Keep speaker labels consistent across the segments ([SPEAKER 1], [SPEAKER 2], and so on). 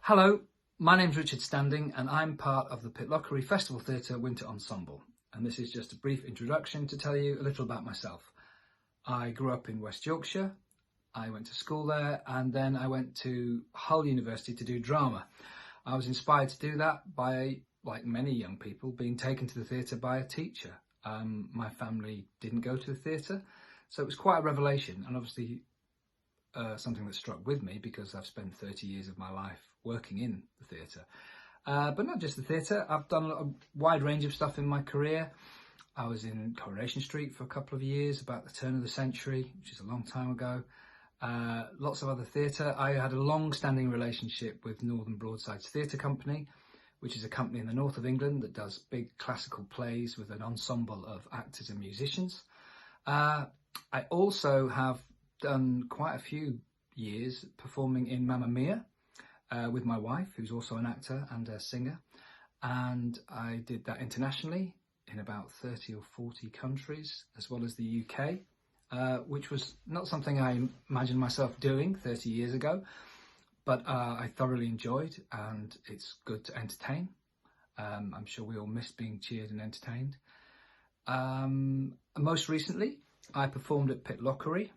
[SPEAKER 1] Hello, my name's Richard Standing and I'm part of the Pitlochry Festival Theatre Winter Ensemble, and this is just a brief introduction to tell you a little about myself. I grew up in West Yorkshire, I went to school there, and then I went to Hull University to do drama. I was inspired to do that by, like many young people, being taken to the theatre by a teacher. My family didn't go to the theatre, so it was quite a revelation, and obviously something that struck with me because I've spent 30 years of my life working in the theatre. But not just the theatre, I've done a wide range of stuff in my career. I was in Coronation Street for a couple of years, about the turn of the century, which is a long time ago. Lots of other theatre. I had a long-standing relationship with Northern Broadsides Theatre Company, which is a company in the north of England that does big classical plays with an ensemble of actors and musicians. I also have done quite a few years performing in Mamma Mia with my wife, who's also an actor and a singer, and I did that internationally in about 30 or 40 countries, as well as the UK, which was not something I imagined myself doing 30 years ago, but I thoroughly enjoyed, and it's good to entertain. I'm sure we all miss being cheered and entertained. Most recently, I performed at Pitlochry,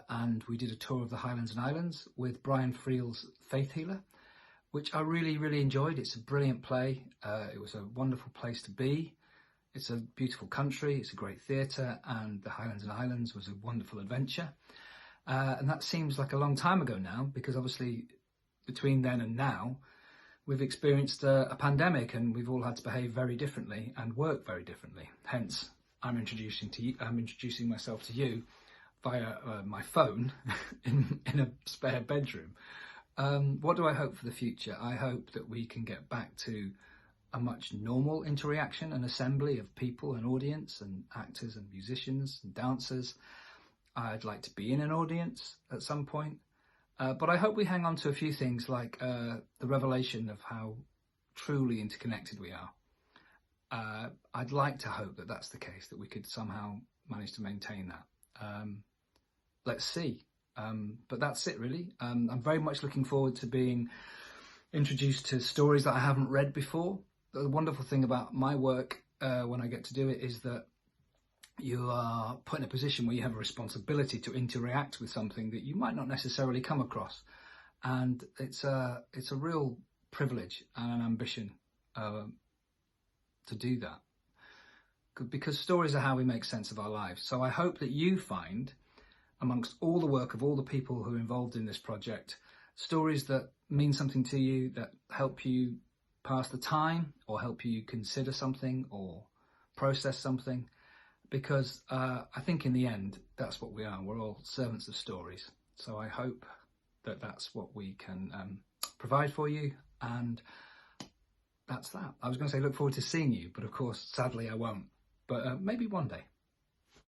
[SPEAKER 1] and we did a tour of the Highlands and Islands with Brian Friel's Faith Healer, which I really enjoyed. It's a brilliant play. It was a wonderful place to be. It's a beautiful country, it's a great theatre, and the Highlands and Islands was a wonderful adventure. And that seems like a long time ago now, because obviously between then and now, we've experienced a pandemic, and we've all had to behave very differently and work very differently. Hence, I'm introducing myself to you via my phone in a spare bedroom. What do I hope for the future? I hope that we can get back to a much normal interaction and assembly of people and audience and actors and musicians and dancers. I'd like to be in an audience at some point, but I hope we hang on to a few things like the revelation of how truly interconnected we are. I'd like to hope that that's the case, that we could somehow manage to maintain that. Let's see. But that's it really. I'm very much looking forward to being introduced to stories that I haven't read before. The wonderful thing about my work when I get to do it is that you are put in a position where you have a responsibility to interact with something that you might not necessarily come across. And it's a real privilege and an ambition to do that. Because stories are how we make sense of our lives. So I hope that you find, amongst all the work of all the people who are involved in this project, stories that mean something to you, that help you pass the time or help you consider something or process something, because I think in the end that's what we are. We're all servants of stories. So I hope that that's what we can provide for you, and that's that. I was going to say look forward to seeing you, but of course sadly I won't, but maybe one day.